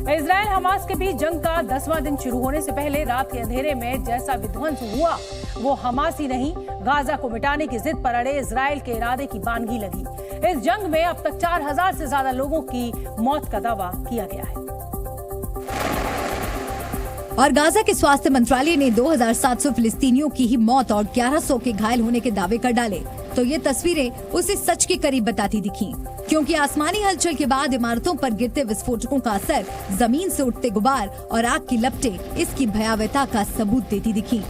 Israel Hamas के बीच जंग का 10वां दिन शुरू होने से पहले रात के अंधेरे में जैसा विध्वंस हुआ वो हमास ही नहीं, गाजा को मिटाने की जिद पर अड़े इजराइल के इरादे की बानगी लगी। इस जंग में अब तक 4000 से ज्यादा लोगों की मौत का दावा किया गया है। और गाजा के स्वास्थ्य मंत्रालय ने 2700 फिलिस्तीनियों की ही मौत और 1100 के घायल होने के दावे कर डाले। तो ये तस्वीरें उसे सच के करीब बताती दिखी, क्योंकि आसमानी हलचल के बाद इमारतों पर गिरते विस्फोटकों का असर, जमीन से उठते गुबार और आग की लपटें इसकी भयावहता का सबूत देती दिखी।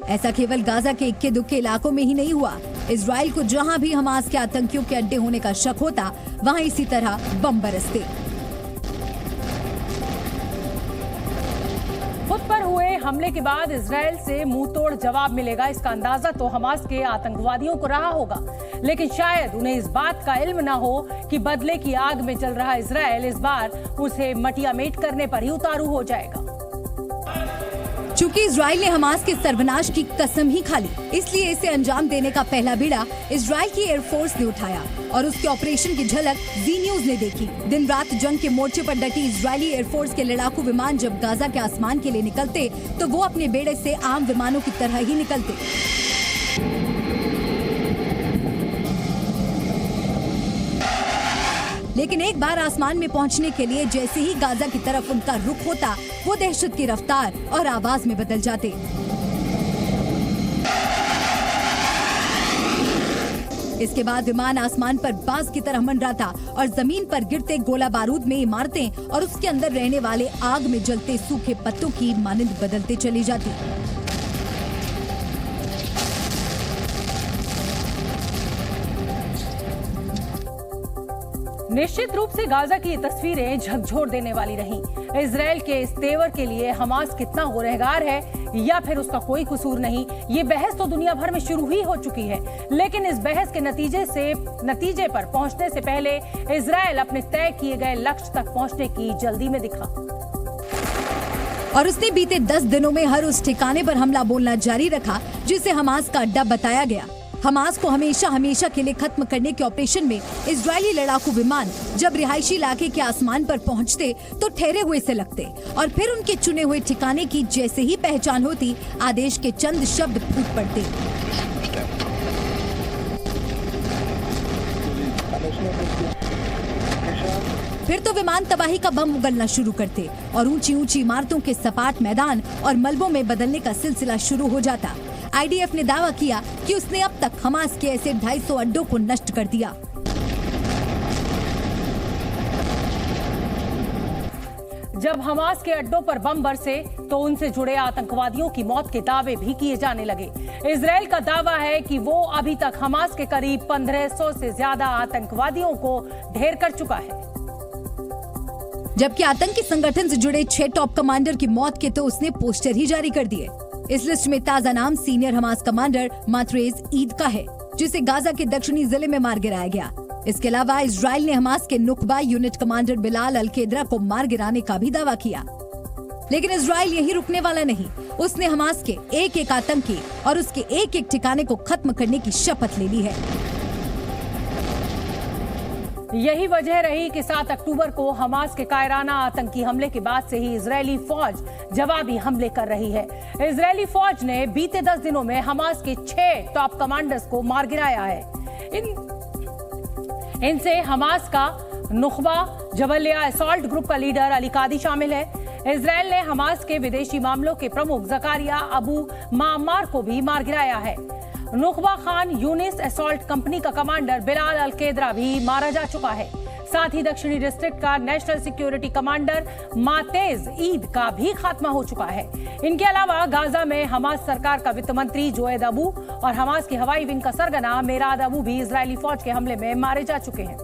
ऐसा केवल गाजा के इक्के दुक्के इलाकों में ही नहीं हुआ। इजराइल को जहां भी हमास के आतंकियों के अड्डे होने का शक होता, वहां इसी तरह बम बरसते। खुद पर हुए हमले के बाद इजराइल से मुंहतोड़ जवाब मिलेगा, इसका अंदाजा तो हमास के आतंकवादियों को रहा होगा। लेकिन शायद उन्हें इस बात का इल्म न हो कि बदले की आग में जल रहा इजराइल इस बार उसे मटियामेट करने पर ही उतारू हो जाएगा। चूंकि इजराइल ने हमास के सर्वनाश की कसम ही खा ली, इसलिए इसे अंजाम देने का पहला बीड़ा इजराइल की एयरफोर्स ने उठाया और उसके ऑपरेशन की झलक जी न्यूज ने देखी। दिन रात जंग के मोर्चे पर डटी इजरायली एयरफोर्स के लड़ाकू विमान जब गाजा के आसमान के लिए निकलते तो वो अपने बेड़े से आम विमानों की तरह ही निकलते। लेकिन एक बार आसमान में पहुंचने के लिए जैसे ही गाजा की तरफ उनका रुख होता, वो दहशत की रफ्तार और आवाज में बदल जाते। इसके बाद विमान आसमान पर बाज की तरह मंडराता और जमीन पर गिरते गोला बारूद में इमारतें और उसके अंदर रहने वाले आग में जलते सूखे पत्तों की मानंद बदलते चली जाती। निश्चित रूप से गाजा की ये तस्वीरें झकझोर देने वाली रहीं। इजराइल के इस तेवर के लिए हमास कितना गुनहगार है या फिर उसका कोई कसूर नहीं, ये बहस तो दुनिया भर में शुरू ही हो चुकी है। लेकिन इस बहस के नतीजे पर पहुंचने से पहले इजराइल अपने तय किए गए लक्ष्य तक पहुंचने की जल्दी में दिखा और उसने बीते 10 दिनों में हर उस ठिकाने पर हमला बोलना जारी रखा जिसे हमास का अड्डा बताया गया। हमास को हमेशा के लिए खत्म करने के ऑपरेशन में इजरायली लड़ाकू विमान जब रिहायशी इलाके के आसमान पर पहुंचते तो ठहरे हुए से लगते और फिर उनके चुने हुए ठिकाने की जैसे ही पहचान होती, आदेश के चंद शब्द फूट पड़ते। फिर तो विमान तबाही का बम उगलना शुरू करते और ऊंची ऊंची इमारतों के सपाट मैदान और मलबों में बदलने का सिलसिला शुरू हो जाता। आईडीएफ ने दावा किया कि उसने अब तक हमास के ऐसे 250 अड्डों को नष्ट कर दिया। जब हमास के अड्डों पर बम बरसे तो उनसे जुड़े आतंकवादियों की मौत के दावे भी किए जाने लगे। इजराइल का दावा है कि वो अभी तक हमास के करीब 1500 से ज्यादा आतंकवादियों को ढेर कर चुका है, जबकि आतंकी संगठन से जुड़े 6 टॉप कमांडर की मौत के तो उसने पोस्टर ही जारी कर दिए। इस लिस्ट में ताजा नाम सीनियर हमास कमांडर मात्रेज ईद का है, जिसे गाजा के दक्षिणी जिले में मार गिराया गया। इसके अलावा इजराइल ने हमास के नुकबा यूनिट कमांडर बिलाल अल-केदरा को मार गिराने का भी दावा किया। लेकिन इजराइल यही रुकने वाला नहीं, उसने हमास के एक आतंकी और उसके एक ठिकाने को खत्म करने की शपथ ले ली है। यही वजह रही कि 7 अक्टूबर को हमास के कायराना आतंकी हमले के बाद से ही इजरायली फौज जवाबी हमले कर रही है। इजरायली फौज ने बीते 10 दिनों में हमास के 6 टॉप कमांडर्स को मार गिराया है। इनसे हमास का नुखबा जबलिया असॉल्ट ग्रुप का लीडर अली कादी शामिल है। इजरायल ने हमास के विदेशी मामलों के प्रमुख जकारिया अबू मामार को भी मार गिराया है। नुखबा खान यूनिस असॉल्ट कंपनी का कमांडर बिलाल अल-केदरा भी मारा जा चुका है। साथ ही दक्षिणी डिस्ट्रिक्ट का नेशनल सिक्योरिटी कमांडर मातेज ईद का भी खात्मा हो चुका है। इनके अलावा गाजा में हमास सरकार का वित्त मंत्री जोएद अबू और हमास की हवाई विंग का सरगना मेराद अबू भी इजरायली फौज के हमले में मारे जा चुके हैं।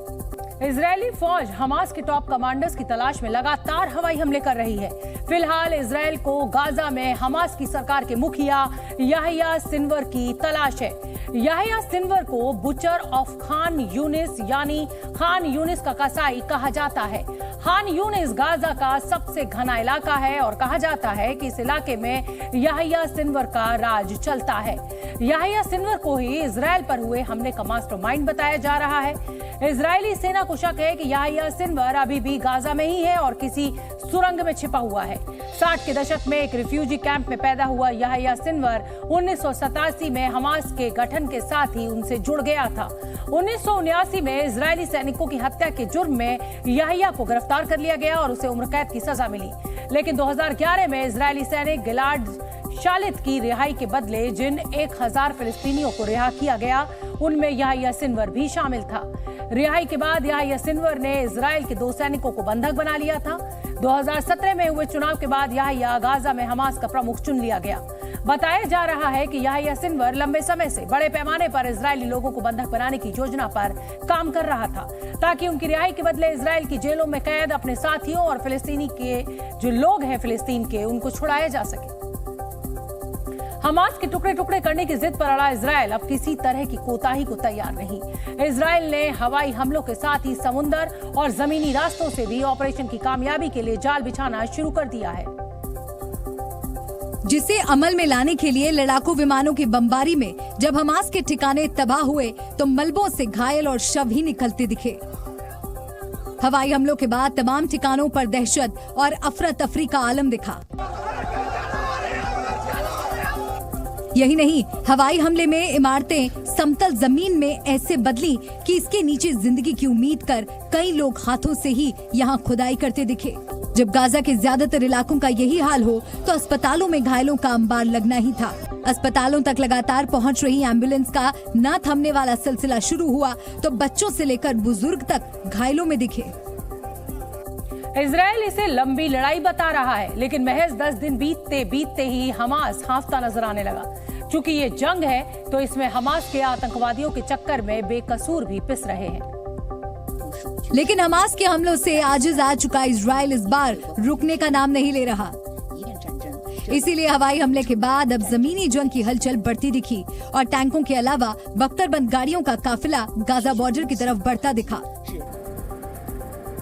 इजरायली फौज हमास के टॉप कमांडर्स की तलाश में लगातार हवाई हमले कर रही है। फिलहाल इजरायल को गाजा में हमास की सरकार के मुखिया याहिया सिनवर की तलाश है। याहिया सिनवर को बुचर ऑफ खान यूनिस यानी खान यूनिस का कसाई कहा जाता है। खान यूनिस गाजा का सबसे घना इलाका है और कहा जाता है कि इस इलाके में याहिया सिनवर का राज चलता है। याहिया सिनवर को ही इजराइल पर हुए हमले का मास्टरमाइंड बताया जा रहा है। इजरायली सेना को शक है कि याहिया सिनवर अभी भी गाजा में ही है और किसी सुरंग में छिपा हुआ है। 60 के दशक में एक रिफ्यूजी कैंप में पैदा हुआ याहिया सिनवर 1987 में हमास के गठन के साथ ही उनसे जुड़ गया था। 1979 में इजरायली सैनिकों की हत्या के जुर्म में याहिया को गिरफ्तार कर लिया गया और उसे उम्र कैद की सजा मिली। लेकिन 2011 में इजरायली सैनिक गिलाड शालित की रिहाई के बदले जिन 1000 फिलिस्तीनियों को रिहा किया गया उनमें याहिया सिनवर भी शामिल था। रिहाई के बाद याहिया सिनवर ने इजराइल के 2 सैनिकों को बंधक बना लिया था। 2017 में हुए चुनाव के बाद याहिया गाजा में हमास का प्रमुख चुन लिया गया। बताया जा रहा है कि याहिया सिनवर लंबे समय से बड़े पैमाने पर इजरायली लोगों को बंधक बनाने की योजना पर काम कर रहा था ताकि उनकी रिहाई के बदले इजराइल की जेलों में कैद अपने साथियों और फिलिस्तीनी के जो लोग हैं फिलिस्तीन के उनको छुड़ाया जा सके। हमास के टुकड़े टुकड़े करने की जिद पर अड़ा इजराइल अब किसी तरह की कोताही को तैयार नहीं। इजराइल ने हवाई हमलों के साथ ही समुद्र और जमीनी रास्तों से भी ऑपरेशन की कामयाबी के लिए जाल बिछाना शुरू कर दिया है, जिसे अमल में लाने के लिए लड़ाकू विमानों की बमबारी में जब हमास के ठिकाने तबाह हुए तो मलबों से घायल और शव ही निकलते दिखे। हवाई हमलों के बाद तमाम ठिकानों पर दहशत और अफरा तफरी का आलम दिखा। यही नहीं, हवाई हमले में इमारतें समतल जमीन में ऐसे बदली कि इसके नीचे जिंदगी की उम्मीद कर कई लोग हाथों से ही यहाँ खुदाई करते दिखे। जब गाजा के ज्यादातर इलाकों का यही हाल हो तो अस्पतालों में घायलों का अंबार लगना ही था। अस्पतालों तक लगातार पहुँच रही एम्बुलेंस का न थमने वाला सिलसिला शुरू हुआ तो बच्चों से लेकर बुजुर्ग तक घायलों में दिखे। इजराइल इसे लंबी लड़ाई बता रहा है, लेकिन महज 10 दिन बीतते ही हमास हांफता नजर आने लगा। चूंकि ये जंग है तो इसमें हमास के आतंकवादियों के चक्कर में बेकसूर भी पिस रहे हैं। लेकिन हमास के हमलों से आजिज आ चुका इजराइल इस बार रुकने का नाम नहीं ले रहा। इसीलिए हवाई हमले के बाद अब जमीनी जंग की हलचल बढ़ती दिखी और टैंकों के अलावा बख्तरबंद गाड़ियों का काफिला गाजा बॉर्डर की तरफ बढ़ता दिखा।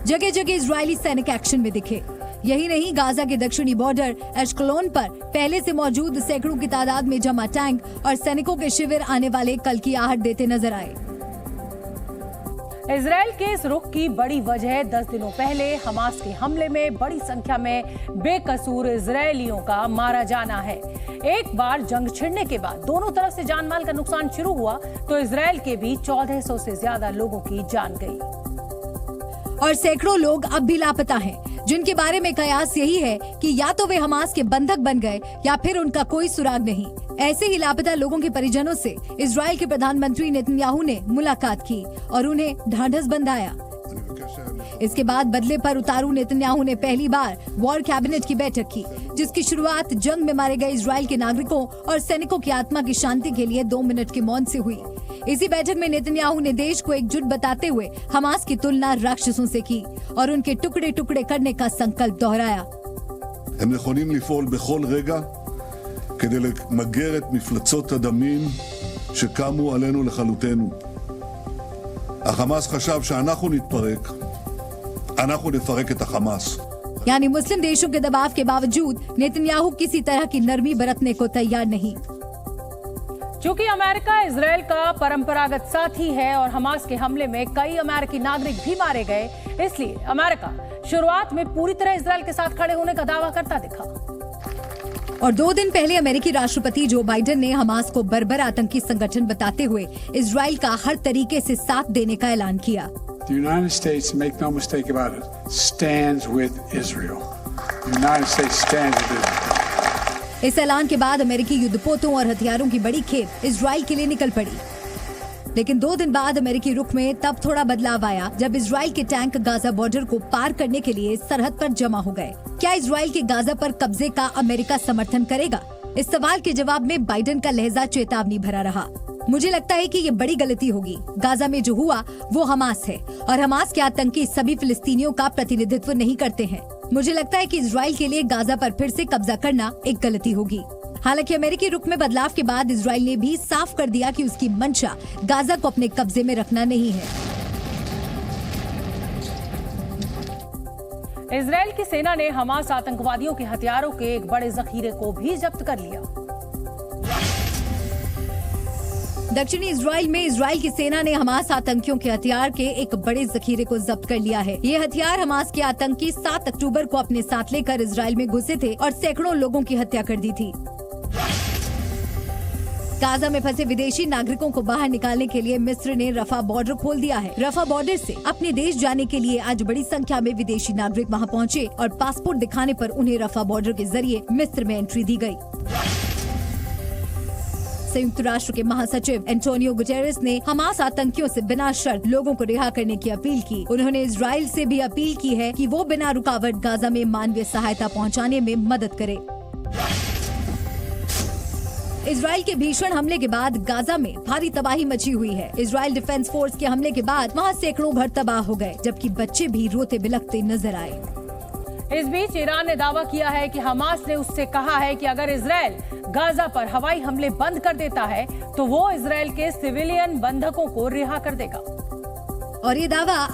जगह जगह इजरायली सैनिक एक्शन में दिखे। यही नहीं, गाजा के दक्षिणी बॉर्डर एशकलोन पर पहले से मौजूद सैकड़ों की तादाद में जमा टैंक और सैनिकों के शिविर आने वाले कल की आहट देते नजर आए। इजराइल के इस रुख की बड़ी वजह 10 दिनों पहले हमास के हमले में बड़ी संख्या में बेकसूर इजरायलियों का मारा जाना है। एक बार जंग छिड़ने के बाद दोनों तरफ से जान माल का नुकसान शुरू हुआ तो इजराइल के भी 1400 से ज्यादा लोगों की जान गई और सैकड़ों लोग अब भी लापता हैं, जिनके बारे में कयास यही है कि या तो वे हमास के बंधक बन गए या फिर उनका कोई सुराग नहीं। ऐसे ही लापता लोगों के परिजनों से इजराइल के प्रधानमंत्री नेतन्याहू ने मुलाकात की और उन्हें ढांढस बंधाया। इसके बाद बदले पर उतारू नेतन्याहू ने पहली बार वॉर कैबिनेट की बैठक की, जिसकी शुरुआत जंग में मारे गए इजराइल के नागरिकों और सैनिकों की आत्मा की शांति के लिए 2 मिनट के मौन से हुई। इसी बैठक में नेतन्याहू ने देश को एकजुट बताते हुए हमास की तुलना राक्षसों से की और उनके टुकड़े टुकड़े करने का संकल्प दोहराया। הם נכונים לפעול בכל רגע כדי למגר את מפלצות הדמים שקמו עלינו לכלותנו. החמאס חשב שאנחנו נתפרק, אנחנו נפרק את החמאס. यानी मुस्लिम देशों के दबाव के बावजूद नेतन्याहू किसी तरह की नरमी बरतने को तैयार नहीं। चूंकि अमेरिका इजराइल का परंपरागत साथी है और हमास के हमले में कई अमेरिकी नागरिक भी मारे गए, इसलिए अमेरिका शुरुआत में पूरी तरह इजराइल के साथ खड़े होने का दावा करता दिखा। और 2 दिन पहले अमेरिकी राष्ट्रपति जो बाइडेन ने हमास को बर्बर आतंकी संगठन बताते हुए इजराइल का हर तरीके से साथ देने का ऐलान किया। The United States, make no mistake about it, stands with Israel. The United States stands with Israel. इस ऐलान के बाद अमेरिकी युद्धपोतों और हथियारों की बड़ी खेप इजराइल के लिए निकल पड़ी। लेकिन 2 दिन बाद अमेरिकी रुख में तब थोड़ा बदलाव आया जब इजराइल के टैंक गाजा बॉर्डर को पार करने के लिए सरहद पर जमा हो गए। क्या इजराइल के गाजा पर कब्जे का अमेरिका समर्थन करेगा? इस सवाल के जवाब में बाइडेन का लहजा चेतावनी भरा रहा। मुझे लगता है कि ये बड़ी गलती होगी। गाजा में जो हुआ वो हमास है और हमास के आतंकी सभी फिलिस्तीनियों का प्रतिनिधित्व नहीं करते हैं। मुझे लगता है कि इजराइल के लिए गाजा पर फिर से कब्जा करना एक गलती होगी। हालांकि अमेरिकी रुख में बदलाव के बाद इजराइल ने भी साफ कर दिया कि उसकी मंशा गाजा को अपने कब्जे में रखना नहीं है। इजरायल की सेना ने हमास आतंकवादियों के हथियारों के एक बड़े जखीरे को भी जब्त कर लिया। दक्षिणी इजराइल में इजराइल की सेना ने हमास आतंकियों के हथियार के एक बड़े जखीरे को जब्त कर लिया है। ये हथियार हमास के आतंकी 7 अक्टूबर को अपने साथ लेकर इजराइल में घुसे थे और सैकड़ों लोगों की हत्या कर दी थी। गाजा में फंसे विदेशी नागरिकों को बाहर निकालने के लिए मिस्र ने रफा बॉर्डर खोल दिया है। रफा बॉर्डर से अपने देश जाने के लिए आज बड़ी संख्या में विदेशी नागरिक वहां पहुंचे और पासपोर्ट दिखाने पर उन्हें रफा बॉर्डर के जरिए मिस्र में एंट्री दी गई। संयुक्त राष्ट्र के महासचिव एंटोनियो गुटेरेस ने हमास आतंकियों से बिना शर्त लोगों को रिहा करने की अपील की। उन्होंने इजराइल से भी अपील की है कि वो बिना रुकावट गाजा में मानवीय सहायता पहुंचाने में मदद करे। इजराइल के भीषण हमले के बाद गाजा में भारी तबाही मची हुई है। इजराइल डिफेंस फोर्स के हमले के बाद वहां सैकड़ों घर तबाह हो गए, जबकि बच्चे भी रोते बिलखते नजर आए। इस बीच ईरान ने दावा किया है कि हमास ने उससे कहा है कि अगर इजराइल गाजा पर हवाई हमले बंद कर देता है तो वो इजराइल के सिविलियन बंधकों को रिहा कर देगा। और ये दावा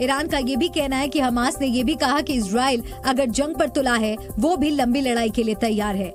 ईरान का ये भी कहना है कि हमास ने ये भी कहा कि इजराइल अगर जंग पर तुला है वो भी लंबी लड़ाई के लिए तैयार है।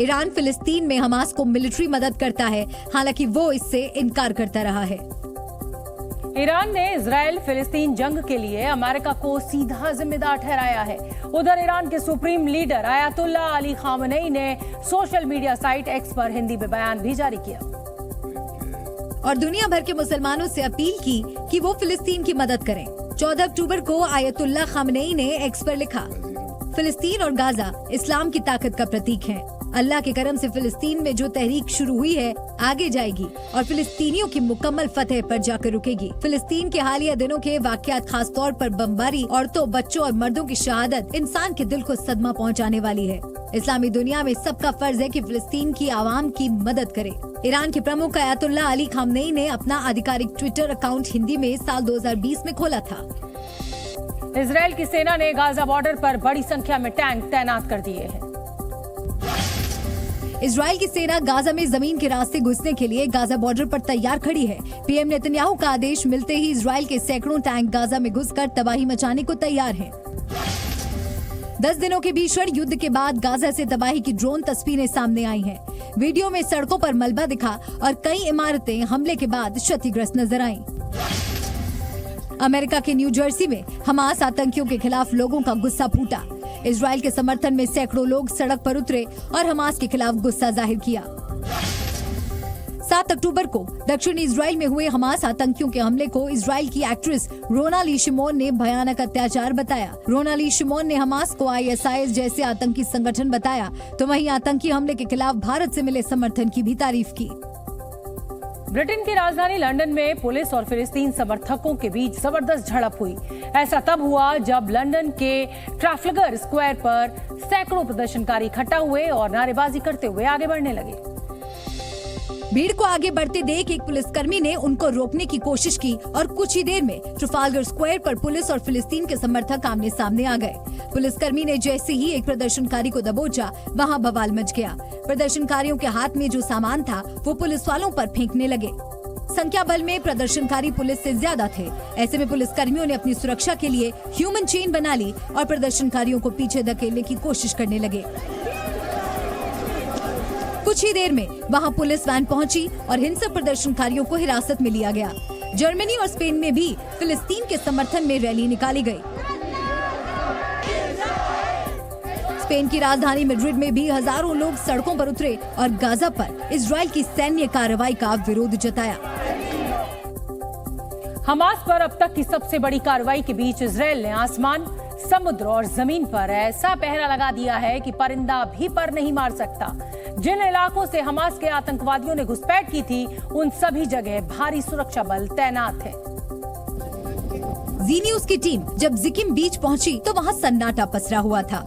ईरान फिलिस्तीन में हमास को मिलिट्री मदद करता है, हालांकि वो इससे इनकार करता रहा है। ईरान ने इजराइल फिलिस्तीन जंग के लिए अमेरिका को सीधा जिम्मेदार ठहराया है। उधर ईरान के supreme leader ayatollah Ali Khamenei ने सोशल मीडिया साइट एक्स पर हिंदी में बयान भी जारी किया और दुनिया भर के मुसलमानों से अपील की कि वो फिलिस्तीन की मदद करें। 14 अक्टूबर को आयतुल्ला खामनेई ने एक्स पर लिखा, फिलिस्तीन और गाजा इस्लाम की ताकत का प्रतीक हैं। अल्लाह के करम से फिलिस्तीन में जो तहरीक शुरू हुई है आगे जाएगी और फिलिस्तीनियों की मुकम्मल फतेह पर जाकर रुकेगी। फिलिस्तीन के हालिया दिनों के वाकयात, खास तौर पर बमबारी, औरतों, बच्चों और मर्दों की शहादत इंसान के दिल को सदमा पहुंचाने वाली है। इस्लामी दुनिया में सबका फर्ज है कि फिलिस्तीन की आवाम की मदद करे। ईरान के प्रमुख आयतुल्ला अली खामनेई ने अपना आधिकारिक ट्विटर अकाउंट हिंदी में साल 2020 में खोला था। इजराइल की सेना ने गाजा बॉर्डर पर बड़ी संख्या में टैंक तैनात कर दिए हैं। इजराइल की सेना गाजा में जमीन के रास्ते घुसने के लिए गाजा बॉर्डर पर तैयार खड़ी है। पीएम नेतन्याहू का आदेश मिलते ही इजराइल के सैकड़ों टैंक गाजा में घुसकर तबाही मचाने को तैयार हैं। 10 दिनों के भीषण युद्ध के बाद गाजा से तबाही की ड्रोन तस्वीरें सामने आई हैं। वीडियो में सड़कों पर मलबा दिखा और कई इमारतें हमले के बाद क्षतिग्रस्त नजर आईं। अमेरिका के न्यू जर्सी में हमास आतंकियों के खिलाफ लोगों का गुस्सा फूटा। इजराइल के समर्थन में सैकड़ों लोग सड़क पर उतरे और हमास के खिलाफ गुस्सा जाहिर किया। 7 अक्टूबर को दक्षिणी इजराइल में हुए हमास आतंकियों के हमले को इजराइल की एक्ट्रेस रोना ली शिमोन ने भयानक अत्याचार बताया। रोना ली शिमोन ने हमास को ISIS जैसे आतंकी संगठन बताया, तो वहीं आतंकी हमले के खिलाफ भारत से मिले समर्थन की भी तारीफ की। ब्रिटेन की राजधानी लंदन में पुलिस और फिलिस्तीन समर्थकों के बीच जबरदस्त झड़प हुई। ऐसा तब हुआ जब लंदन के ट्राफल्गर स्क्वायर पर सैकड़ों प्रदर्शनकारी इकट्ठा हुए और नारेबाजी करते हुए आगे बढ़ने लगे। भीड़ को आगे बढ़ते देख एक पुलिसकर्मी ने उनको रोकने की कोशिश की और कुछ ही देर में ट्राफल्गर स्क्वायर पर पुलिस और फिलिस्तीन के समर्थक आमने सामने आ गए। पुलिसकर्मी ने जैसे ही एक प्रदर्शनकारी को दबोचा, वहां बवाल मच गया। प्रदर्शनकारियों के हाथ में जो सामान था वो पुलिस वालों पर फेंकने लगे। संख्या बल में प्रदर्शनकारी पुलिस से ज्यादा थे। ऐसे में पुलिसकर्मियों ने अपनी सुरक्षा के लिए ह्यूमन चेन बना ली और प्रदर्शनकारियों को पीछे धकेलने की कोशिश करने लगे। कुछ ही देर में वहां पुलिस वैन पहुंची और हिंसक प्रदर्शनकारियों को हिरासत में लिया गया। जर्मनी और स्पेन में भी फिलिस्तीन के समर्थन में रैली निकाली गई। स्पेन की राजधानी मैड्रिड में भी हजारों लोग सड़कों पर उतरे और गाजा पर इजराइल की सैन्य कार्रवाई का विरोध जताया। हमास पर अब तक की सबसे बड़ी कार्रवाई के बीच इजराइल ने आसमान, समुद्र और जमीन पर ऐसा पहरा लगा दिया है कि परिंदा भी पर नहीं मार सकता। जिन इलाकों से हमास के आतंकवादियों ने घुसपैठ की थी, उन सभी जगह भारी सुरक्षा बल तैनात है। जी न्यूज की टीम जब जिकिम बीच पहुंची तो वहां सन्नाटा पसरा हुआ था।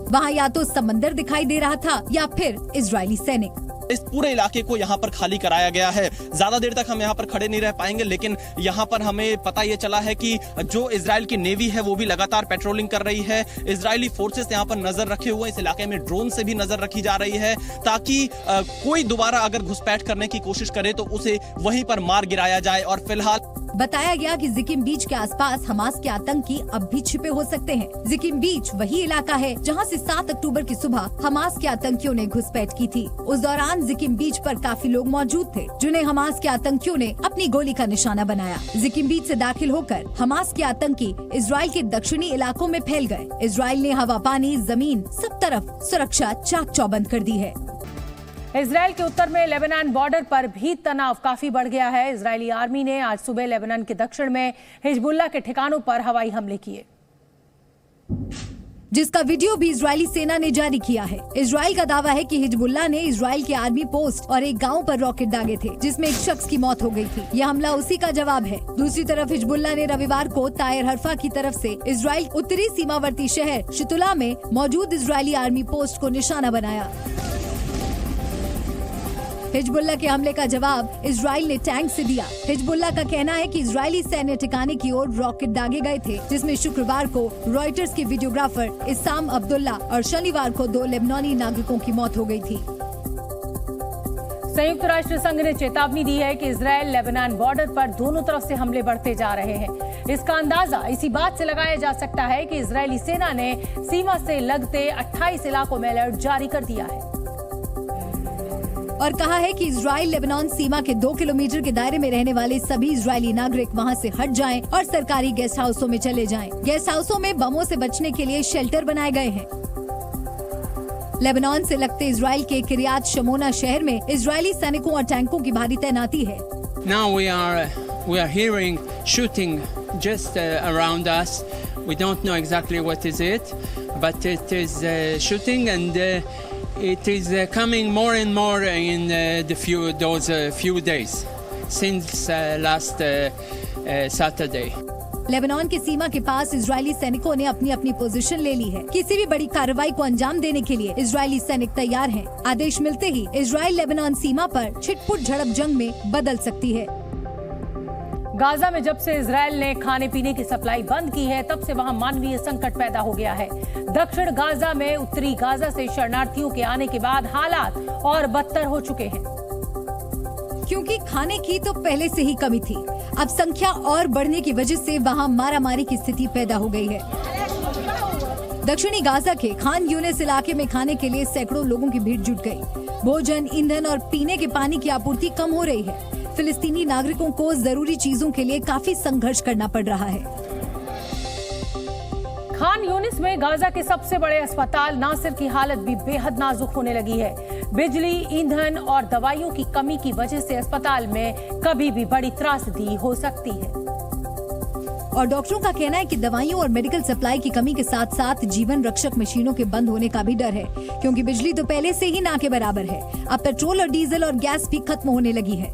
वहाँ या तो समंदर दिखाई दे रहा था या फिर इजरायली सैनिक। इस पूरे इलाके को यहाँ पर खाली कराया गया है। ज्यादा देर तक हम यहाँ पर खड़े नहीं रह पाएंगे, लेकिन यहाँ पर हमें पता ये चला है कि जो इजराइल की नेवी है वो भी लगातार पेट्रोलिंग कर रही है। इजरायली फोर्सेस यहाँ पर नजर रखे हुए हैं। इस इलाके में ड्रोन से भी नजर रखी जा रही है ताकि कोई दोबारा अगर घुसपैठ करने की कोशिश करे तो उसे वहीं पर मार गिराया जाए। और फिलहाल बताया गया कि जिकिम बीच के आसपास हमास के आतंकी अब भी छिपे हो सकते हैं। जिकिम बीच वही इलाका है जहां से 7 अक्टूबर की सुबह हमास के आतंकियों ने घुसपैठ की थी। उस दौरान जिकिम बीच पर काफी लोग मौजूद थे जिन्हें हमास के आतंकियों ने अपनी गोली का निशाना बनाया। जिकिम बीच से दाखिल होकर हमास के आतंकी इजराइल के दक्षिणी इलाकों में फैल गए। इजराइल ने हवा, पानी, जमीन सब तरफ सुरक्षा चाक चौबंद कर दी है। इजराइल के उत्तर में लेबनान बॉर्डर पर भी तनाव काफी बढ़ गया है। इजरायली आर्मी ने आज सुबह लेबनान के दक्षिण में हिजबुल्लाह के ठिकानों पर हवाई हमले किए, जिसका वीडियो भी इजरायली सेना ने जारी किया है। इजराइल का दावा है कि हिजबुल्लाह ने इजराइल के आर्मी पोस्ट और एक गांव पर रॉकेट दागे थे जिसमें एक शख्स की मौत हो गई थी। यह हमला उसी का जवाब है। दूसरी तरफ हिजबुल्लाह ने रविवार को तायर हरफा की तरफ से इजराइल उत्तरी सीमावर्ती शहर शितुला में मौजूद इजरायली आर्मी पोस्ट को निशाना बनाया। हिजबुल्लाह के हमले का जवाब इजराइल ने टैंक से दिया। हिजबुल्लाह का कहना है कि इजरायली सैन्य ठिकाने की ओर रॉकेट दागे गए थे, जिसमें शुक्रवार को रॉयटर्स के वीडियोग्राफर इस्साम अब्दुल्ला और शनिवार को 2 लेबनानी नागरिकों की मौत हो गई थी। संयुक्त राष्ट्र संघ ने चेतावनी दी है कि इजराइल लेबनान बॉर्डर पर दोनों तरफ से हमले बढ़ते जा रहे हैं। इसका अंदाजा इसी बात से लगाया जा सकता है कि इजरायली सेना ने सीमा से लगते 28 इलाकों में अलर्ट जारी कर दिया है और कहा है कि इजराइल लेबनान सीमा के 2 किलोमीटर के दायरे में रहने वाले सभी इजरायली नागरिक वहां से हट जाएं और सरकारी गेस्ट हाउसों में चले जाएं। गेस्ट हाउसों में बमों से बचने के लिए शेल्टर बनाए गए हैं। लेबनान से लगते इजराइल के किरियात शमोना शहर में इजरायली सैनिकों और टैंकों की भारी तैनाती है। Now we are hearing shooting just around us. We don't know exactly what is it, but it is shooting and it is coming more and more in the few days since last Saturday. Lebanon की सीमा के पास Israeli सैनिकों ने अपनी अपनी position ले ली है। किसी भी बड़ी कार्रवाई को अंजाम देने के लिए इजरायली सैनिक तैयार हैं। आदेश मिलते ही इजराइल लेबनान सीमा पर छिटपुट झड़प जंग में बदल सकती है। गाजा में जब से इजराइल ने खाने पीने की सप्लाई बंद की है, तब से वहां मानवीय संकट पैदा हो गया है। दक्षिण गाजा में उत्तरी गाजा से शरणार्थियों के आने के बाद हालात और बदतर हो चुके हैं। क्योंकि खाने की तो पहले से ही कमी थी, अब संख्या और बढ़ने की वजह से वहां मारामारी की स्थिति पैदा हो गई है। दक्षिणी गाजा के खान यूनिस इलाके में खाने के लिए सैकड़ों लोगों की भीड़ जुट गई। भोजन, ईंधन और पीने के पानी की आपूर्ति कम हो रही है। फिलिस्तीनी नागरिकों को जरूरी चीजों के लिए काफी संघर्ष करना पड़ रहा है। खान यूनिस में गाजा के सबसे बड़े अस्पताल नासिर की हालत भी बेहद नाजुक होने लगी है। बिजली, ईंधन और दवाइयों की कमी की वजह से अस्पताल में कभी भी बड़ी त्रासदी हो सकती है। और डॉक्टरों का कहना है कि दवाइयों और मेडिकल सप्लाई की कमी के साथ साथ जीवन रक्षक मशीनों के बंद होने का भी डर है, क्योंकि बिजली तो पहले से ही ना के बराबर है। अब पेट्रोल और डीजल और गैस भी खत्म होने लगी है।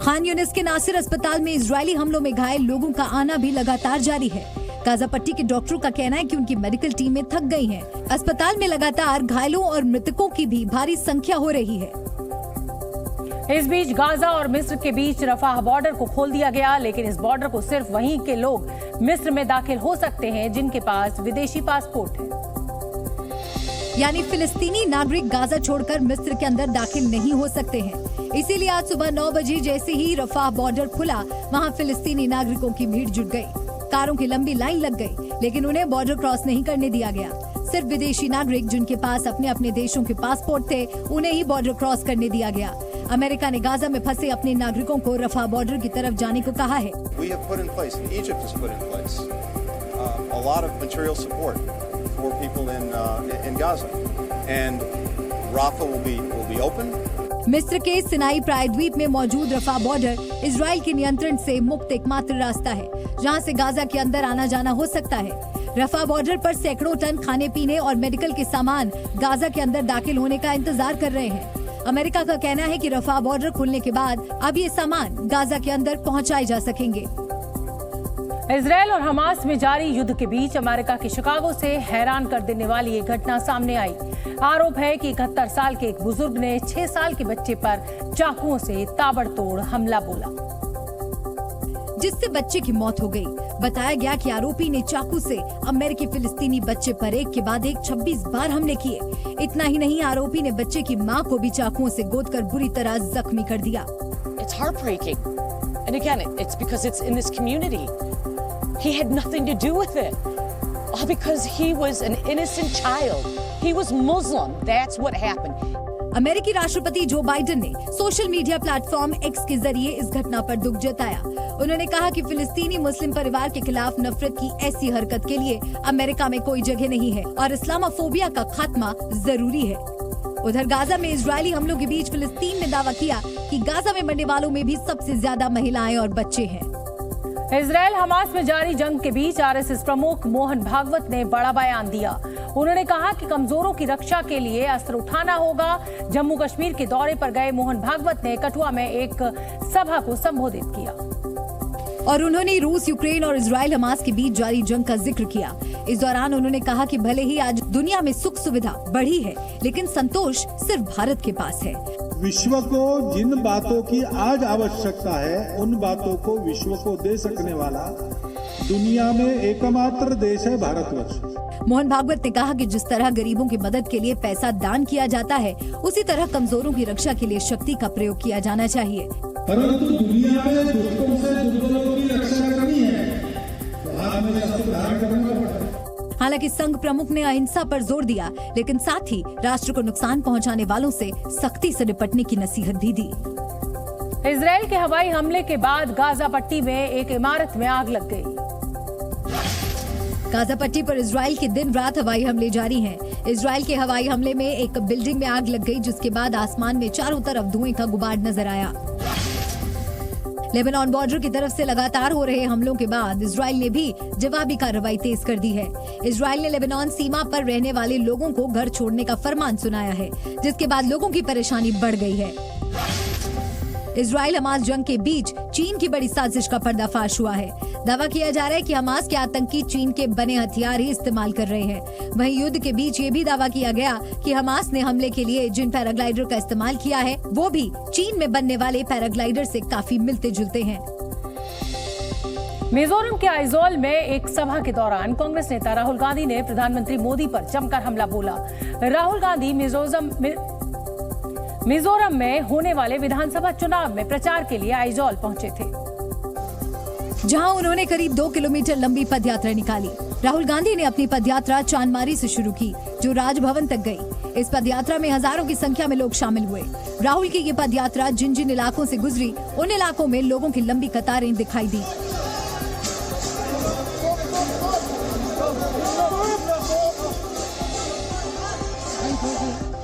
खान यूनिस के नासिर अस्पताल में इजरायली हमलों में घायल लोगों का आना भी लगातार जारी है। गाजा पट्टी के डॉक्टरों का कहना है कि उनकी मेडिकल टीमें थक गई हैं। अस्पताल में लगातार घायलों और मृतकों की भी भारी संख्या हो रही है। इस बीच गाजा और मिस्र के बीच रफाह बॉर्डर को खोल दिया गया, लेकिन इस बॉर्डर को सिर्फ वहीं के लोग मिस्र में दाखिल हो सकते हैं जिनके पास विदेशी पासपोर्ट है। यानी फिलिस्तीनी नागरिक गाजा छोड़कर मिस्र के अंदर दाखिल नहीं हो सकते हैं। इसीलिए आज सुबह 9 बजे जैसे ही रफाह बॉर्डर खुला, वहां फिलिस्तीनी नागरिकों की भीड़ जुट गई। कारों की लंबी लाइन लग गई, लेकिन उन्हें बॉर्डर क्रॉस नहीं करने दिया गया। सिर्फ विदेशी नागरिक जिनके पास अपने अपने देशों के पासपोर्ट थे, उन्हें ही बॉर्डर क्रॉस करने दिया गया। अमेरिका ने गाजा में फंसे अपने नागरिकों को रफाह बॉर्डर की तरफ जाने को कहा है। मिस्र के सिनाई प्रायद्वीप में मौजूद रफा बॉर्डर इजराइल के नियंत्रण से मुक्त एकमात्र रास्ता है जहां से गाजा के अंदर आना जाना हो सकता है। रफा बॉर्डर पर सैकड़ों टन खाने पीने और मेडिकल के सामान गाजा के अंदर दाखिल होने का इंतजार कर रहे हैं। अमेरिका का कहना है कि रफा बॉर्डर खुलने के बाद अब ये सामान गाजा के अंदर पहुंचाए जा सकेंगे। इजरायल और हमास में जारी युद्ध के बीच अमेरिका के शिकागो से हैरान कर देने वाली एक घटना सामने आई। आरोप है कि 71 साल के एक बुजुर्ग ने 6 साल के बच्चे पर चाकुओं से ताबड़तोड़ हमला बोला, जिससे बच्चे की मौत हो गई। बताया गया कि आरोपी ने चाकू से अमेरिकी फिलिस्तीनी बच्चे पर एक के बाद एक 26 बार हमले किए। इतना ही नहीं, आरोपी ने बच्चे की मां को भी चाकुओं से गोदकर बुरी तरह जख्मी कर दिया। It's heartbreaking. And again, it's because it's in this community. He had nothing to do with it. All because he was an innocent child. He was Muslim. That's what happened. अमेरिकी राष्ट्रपति जो बाइडेन ने social media platform x के जरिए इस घटना पर दुख जताया। उन्होंने कहा कि फिलिस्तीनी मुस्लिम परिवार के खिलाफ नफरत की ऐसी हरकत के लिए अमेरिका में कोई जगह नहीं है और इस्लामोफोबिया का खात्मा जरूरी है। उधर गाजा में इजरायली हमलों के बीच फिलिस्तीन ने दावा किया कि गाजा में मरने वालों में भी सबसे ज्यादा महिलाएं और बच्चे हैं। इजरायल हमास में जारी जंग के बीच आरएसएस प्रमुख मोहन भागवत ने बड़ा बयान दिया। उन्होंने कहा कि कमजोरों की रक्षा के लिए अस्त्र उठाना होगा। जम्मू कश्मीर के दौरे पर गए मोहन भागवत ने कठुआ में एक सभा को संबोधित किया और उन्होंने रूस, यूक्रेन और इजरायल हमास के बीच जारी जंग का जिक्र किया। इस दौरान उन्होंने कहा कि भले ही आज दुनिया में सुख सुविधा बढ़ी है, लेकिन संतोष सिर्फ भारत के पास है। विश्व को जिन बातों की आज आवश्यकता है, उन बातों को विश्व को दे सकने वाला दुनिया में एकमात्र देश है भारतवर्ष। मोहन भागवत ने कहा कि जिस तरह गरीबों की मदद के लिए पैसा दान किया जाता है, उसी तरह कमजोरों की रक्षा के लिए शक्ति का प्रयोग किया जाना चाहिए। परंतु दुनिया में दुष्टों से दुर्बलों की रक्षा करनी है तो हाथ में शस्त्र धारण करना पड़ेगा। हालांकि संघ प्रमुख ने अहिंसा पर जोर दिया, लेकिन साथ ही राष्ट्र को नुकसान पहुंचाने वालों से सख्ती से निपटने की नसीहत भी दी। इजरायल के हवाई हमले के बाद गाजा पट्टी में एक इमारत में आग लग गई। गाजा पट्टी पर इजरायल के दिन रात हवाई हमले जारी हैं। इजरायल के हवाई हमले में एक बिल्डिंग में आग लग गई, जिसके बाद आसमान में चारों तरफ धुएं का गुबार नजर आया। लेबनान बॉर्डर की तरफ से लगातार हो रहे हमलों के बाद इजरायल ने भी जवाबी कार्रवाई तेज कर दी है। इजरायल ने लेबनान सीमा पर रहने वाले लोगों को घर छोड़ने का फरमान सुनाया है, जिसके बाद लोगों की परेशानी बढ़ गई है। इजरायल हमास जंग के बीच चीन की बड़ी साजिश का पर्दाफाश हुआ है। दावा किया जा रहा है कि हमास के आतंकी चीन के बने हथियार ही इस्तेमाल कर रहे हैं। वहीं युद्ध के बीच ये भी दावा किया गया कि हमास ने हमले के लिए जिन पैराग्लाइडर का इस्तेमाल किया है, वो भी चीन में बनने वाले पैराग्लाइडर से काफी मिलते जुलते हैं। मिजोरम के आइजोल में एक सभा के दौरान कांग्रेस नेता राहुल गांधी ने प्रधानमंत्री मोदी पर जमकर हमला बोला। राहुल गांधी मिजोरम में होने वाले विधानसभा चुनाव में प्रचार के लिए आइजोल पहुंचे थे, जहां उन्होंने करीब 2 किलोमीटर लंबी पदयात्रा निकाली। राहुल गांधी ने अपनी पदयात्रा चांदमारी से शुरू की, जो राजभवन तक गई। इस पदयात्रा में हजारों की संख्या में लोग शामिल हुए। राहुल की ये पदयात्रा जिन जिन इलाकों से गुजरी, उन इलाकों में लोगों की लंबी कतारें दिखाई दी।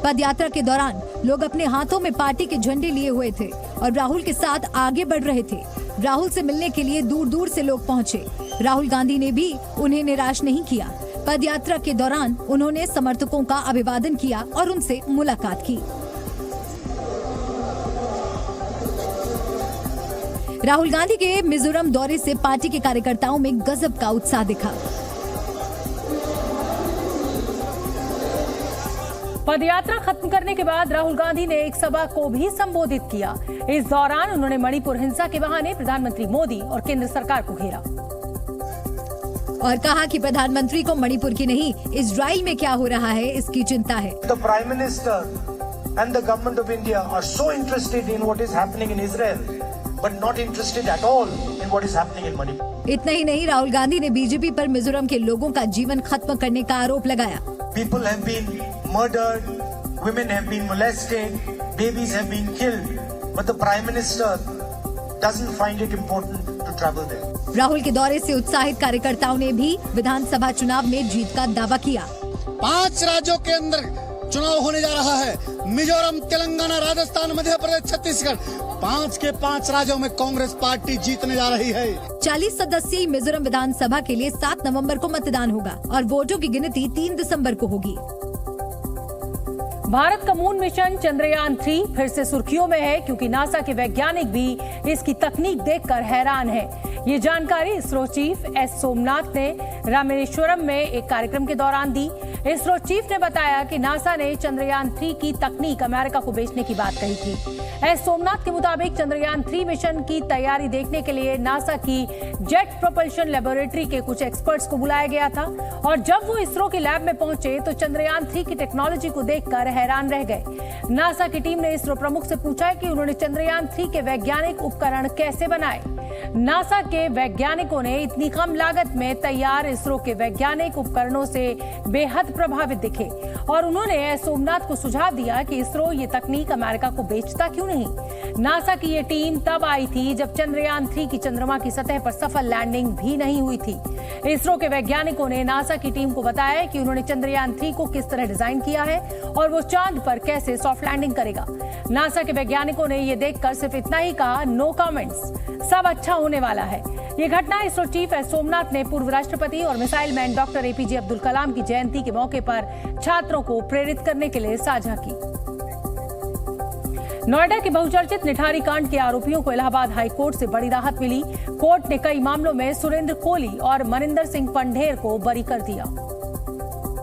पदयात्रा के दौरान लोग अपने हाथों में पार्टी के झंडे लिए हुए थे और राहुल के साथ आगे बढ़ रहे थे। राहुल से मिलने के लिए दूर दूर से लोग पहुंचे। राहुल गांधी ने भी उन्हें निराश नहीं किया। पदयात्रा के दौरान उन्होंने समर्थकों का अभिवादन किया और उनसे मुलाकात की। राहुल गांधी के मिजोरम दौरे से पार्टी के कार्यकर्ताओं में गजब का उत्साह दिखा। पदयात्रा खत्म करने के बाद राहुल गांधी ने एक सभा को भी संबोधित किया। इस दौरान उन्होंने मणिपुर हिंसा के बहाने प्रधानमंत्री मोदी और केंद्र सरकार को घेरा और कहा कि प्रधानमंत्री को मणिपुर की नहीं, इजराइल में क्या हो रहा है इसकी चिंता है। The Prime Minister and the government of India are so interested in what is happening in Israel, but not interested at all in what is happening in Manipur. इतना ही नहीं, राहुल गांधी ने बीजेपी पर मिजोरम के लोगों का जीवन खत्म करने का आरोप लगाया। People have been murdered, women have been molested, babies have been killed, but the Prime Minister doesn't find it important to travel there. Rahul के दौरे से उत्साहित कार्यकर्ताओं ने भी विधानसभा चुनाव में जीत का दावा किया। 5 राज्यों के अंदर चुनाव होने जा रहा है। मिजोरम, तेलंगाना, राजस्थान, मध्य प्रदेश, छत्तीसगढ़ 5 के 5 राज्यों में कांग्रेस पार्टी जीतने जा रही है। 40 सदस्यीय मिजोरम विधानसभा के लिए 7 नवंबर को मतदान होगा और वोटों की गिनती 3 दिसंबर को होगी। भारत का मून मिशन चंद्रयान 3 फिर से सुर्खियों में है, क्योंकि नासा के वैज्ञानिक भी इसकी तकनीक देखकर हैरान हैं। ये जानकारी इसरो चीफ एस सोमनाथ ने रामेश्वरम में एक कार्यक्रम के दौरान दी। इसरो चीफ ने बताया कि नासा ने चंद्रयान 3 की तकनीक अमेरिका को बेचने की बात कही थी। एस सोमनाथ के मुताबिक चंद्रयान 3 मिशन की तैयारी देखने के लिए नासा की जेट प्रोपल्शन लेबोरेटरी के कुछ एक्सपर्ट्स को बुलाया गया था, और जब वो इसरो के लैब में पहुंचे तो चंद्रयान 3 की टेक्नोलॉजी को देखकर हैरान रह गए। नासा की टीम ने इसरो प्रमुख से पूछा कि उन्होंने चंद्रयान 3 के वैज्ञानिक उपकरण कैसे बनाए। नासा के वैज्ञानिकों ने इतनी कम लागत में तैयार इसरो के वैज्ञानिक उपकरणों से बेहद प्रभावित दिखे, और उन्होंने एस सोमनाथ को सुझाव दिया कि इसरो ये तकनीक अमेरिका को बेचता क्यों नहीं। नासा की ये टीम तब आई थी जब चंद्रयान 3 की चंद्रमा की सतह पर सफल लैंडिंग भी नहीं हुई थी। इसरो के वैज्ञानिकों ने नासा की टीम को बताया कि उन्होंने चंद्रयान 3 को किस तरह डिजाइन किया है और वो चांद पर कैसे सॉफ्ट लैंडिंग करेगा। नासा के वैज्ञानिकों ने ये देखकर सिर्फ इतना ही कहा, नो कमेंट्स, सब अच्छा होने वाला है। ये घटना इसरो चीफ एस सोमनाथ ने पूर्व राष्ट्रपति और missile man doctor APJ Abdul Kalam की जयंती के मौके पर छात्रों को प्रेरित करने के लिए साझा की। नोएडा के बहुचर्चित निठारी कांड के आरोपियों को इलाहाबाद हाई कोर्ट से बड़ी राहत मिली। कोर्ट ने कई मामलों में सुरेंद्र कोहली और मनिंदर सिंह पंढेर को बरी कर दिया,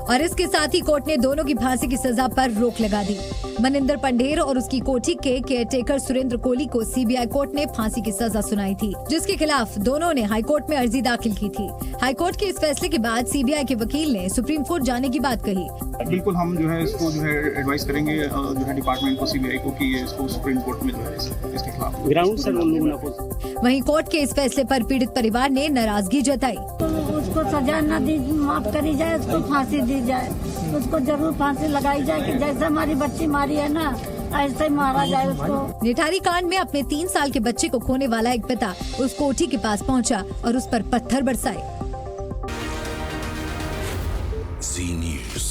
और इसके साथ ही कोर्ट ने दोनों की फांसी की सजा पर रोक लगा दी। मनिंदर पंढेर और उसकी कोठी के केयरटेकर सुरेंद्र कोहली को सीबीआई कोर्ट ने फांसी की सजा सुनाई थी, जिसके खिलाफ दोनों ने हाईकोर्ट में अर्जी दाखिल की थी। हाईकोर्ट के इस फैसले के बाद सीबीआई के वकील ने सुप्रीम कोर्ट जाने की बात कही। बिल्कुल हम जो है इसको जो है एडवाइस करेंगे जो है डिपार्टमेंट को, सीबीआई को, कि इसको सुप्रीम कोर्ट में जो है इसके खिलाफ ग्राउंड से वहीं कोर्ट के इस फैसले पर पीड़ित परिवार ने नाराजगी जताई। तो उसको सजा न दी, माफ करी जाए, उसको फांसी दी जाए, उसको जरूर फांसी लगाई जाए कि जैसे हमारी बच्ची मारी है ना, ऐसे ही मारा जाए उसको। निठारी कांड में अपने 3 साल के बच्चे को खोने वाला एक पिता उस कोठी के पास पहुंचा और उस पर पत्थर बरसाए। Zee News.